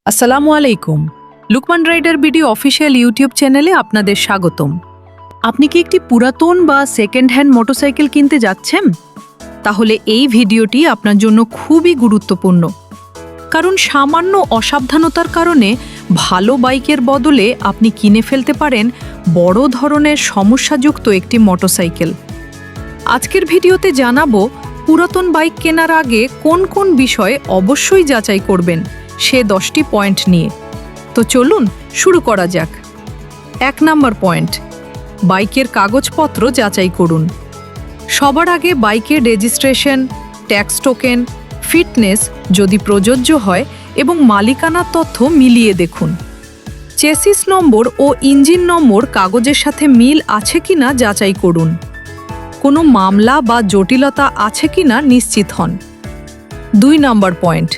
আসসালামু আলাইকুম। Luqman rider BD official YouTube চ্যানেলে আপনাদের স্বাগতম। আপনি কি একটি পুরাতন বা সেকেন্ড হ্যান্ড মোটরসাইকেল কিনতে যাচ্ছেন? তাহলে এই ভিডিওটি আপনার জন্য খুবই গুরুত্বপূর্ণ, কারণ সামান্য অসাবধানতার কারণে ভালো বাইকের বদলে আপনি কিনে ফেলতে পারেন বড় ধরনের সমস্যাযুক্ত একটি মোটরসাইকেল। আজকের ভিডিওতে জানাবো পুরাতন বাইক কেনার আগে কোন কোন বিষয় অবশ্যই যাচাই করবেন সে 10টি পয়েন্ট নিয়ে। তো চলুন শুরু করা যাক। 1 নম্বর পয়েন্ট, বাইকের কাগজপত্র যাচাই করুন। সবার আগে বাইকের রেজিস্ট্রেশন, ট্যাক্স টোকেন, ফিটনেস যদি প্রযোজ্য হয় এবং মালিকানার তথ্য মিলিয়ে দেখুন। চেসিস নম্বর ও ইঞ্জিন নম্বর কাগজের সাথে মিল আছে কিনা যাচাই করুন। কোনো মামলা বা জটিলতা আছে কিনা নিশ্চিত হন। 2 নম্বর পয়েন্ট,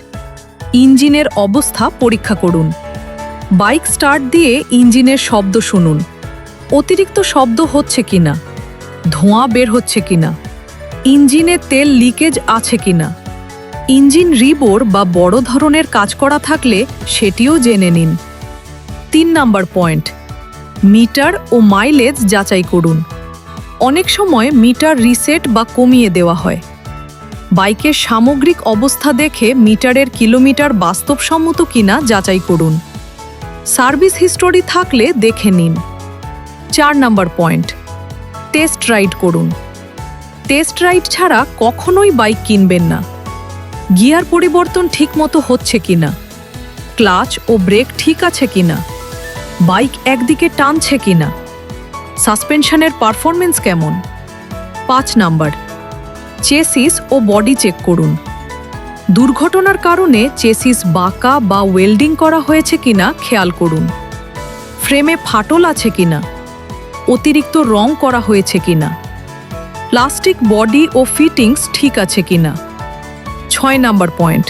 ইঞ্জিনের অবস্থা পরীক্ষা করুন। বাইক স্টার্ট দিয়ে ইঞ্জিনের শব্দ শুনুন। অতিরিক্ত শব্দ হচ্ছে কিনা, ধোঁয়া বের হচ্ছে কিনা, ইঞ্জিনে তেল লিকেজ আছে কিনা, ইঞ্জিন রিবোর বা বড় ধরনের কাজ করা থাকলে সেটিও জেনে নিন। 3 নম্বর পয়েন্ট, মিটার ও মাইলেজ যাচাই করুন। অনেক সময় মিটার রিসেট বা কমিয়ে দেওয়া হয়। বাইকের সামগ্রিক অবস্থা দেখে মিটারের কিলোমিটার বাস্তবসম্মত কিনা যাচাই করুন। সার্ভিস হিস্টোরি থাকলে দেখে নিন। 4 নম্বর পয়েন্ট, টেস্ট রাইড করুন। টেস্ট রাইড ছাড়া কখনোই বাইক কিনবেন না। গিয়ার পরিবর্তন ঠিকমতো হচ্ছে কিনা, ক্লাচ ও ব্রেক ঠিক আছে কিনা, বাইক একদিকে টানছে কিনা, সাসপেনশনের পারফরমেন্স কেমন। 5 নম্বর, চেসিস ও বডি চেক করুন। দুর্ঘটনার কারণে চেসিস বাঁকা বা ওয়েল্ডিং করা হয়েছে কিনা খেয়াল করুন। ফ্রেমে ফাটল আছে কিনা, অতিরিক্ত রং করা হয়েছে কিনা, প্লাস্টিক বডি ও ফিটিংস ঠিক আছে কিনা। 6 নম্বর পয়েন্ট,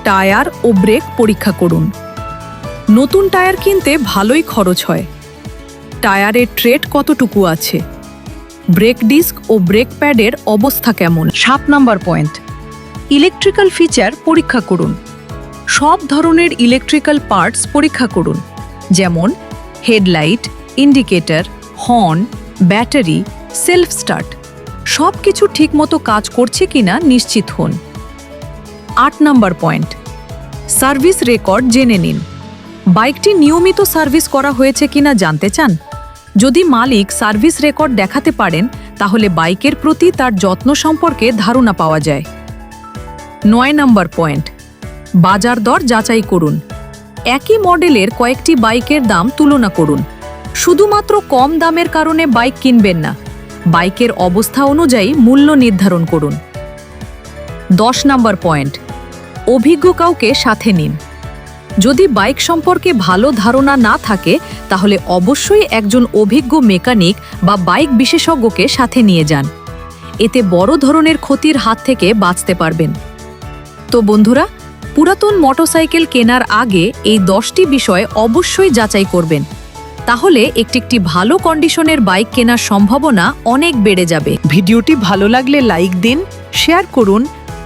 টায়ার ও ব্রেক পরীক্ষা করুন। নতুন টায়ার কিনতে ভালোই খরচ হয়। টায়ারের ট্রেড কতটুকু আছে, ব্রেক ডিস্ক ও ব্রেক প্যাডের অবস্থা কেমন। 7 নম্বর পয়েন্ট, ইলেকট্রিক্যাল ফিচার পরীক্ষা করুন। সব ধরনের ইলেকট্রিক্যাল পার্টস পরীক্ষা করুন, যেমন headlight, indicator, horn, battery, self start. সব কিছু ঠিকমতো কাজ করছে কিনা নিশ্চিত হন। 8 নম্বর পয়েন্ট, সার্ভিস রেকর্ড জেনে নিন। বাইকটি নিয়মিত সার্ভিস করা হয়েছে কিনা জানতে চান? যদি মালিক সার্ভিস রেকর্ড দেখাতে পারেন তাহলে বাইকের প্রতি তার যত্ন সম্পর্কে ধারণা পাওয়া যায়। 9 নম্বর পয়েন্ট, বাজার দর যাচাই করুন। একই মডেলের কয়েকটি বাইকের দাম তুলনা করুন। শুধুমাত্র কম দামের কারণে বাইক কিনবেন না, বাইকের অবস্থা অনুযায়ী মূল্য নির্ধারণ করুন। 10 নম্বর পয়েন্ট, অভিজ্ঞ কাউকে সাথে নিন। যদি বাইক সম্পর্কে ভালো ধারণা না থাকে তাহলে অবশ্যই একজন অভিজ্ঞ মেকানিক বা বাইক বিশেষজ্ঞকে সাথে নিয়ে যান। এতে বড় ধরনের ক্ষতির হাত থেকে বাঁচতে পারবেন। তো বন্ধুরা, পুরাতন মোটরসাইকেল কেনার আগে এই 10টি বিষয় অবশ্যই যাচাই করবেন। তাহলে একটি ভালো কন্ডিশনের বাইক কেনার সম্ভাবনা অনেক বেড়ে যাবে। ভিডিওটি ভালো লাগলে লাইক দিন, শেয়ার করুন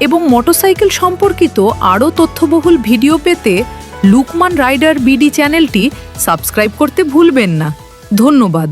এবং মোটরসাইকেল সম্পর্কিত আরও তথ্যবহুল ভিডিও পেতে লুকমান রাইডার বিডি চ্যানেলটি সাবস্ক্রাইব করতে ভুলবেন না। ধন্যবাদ।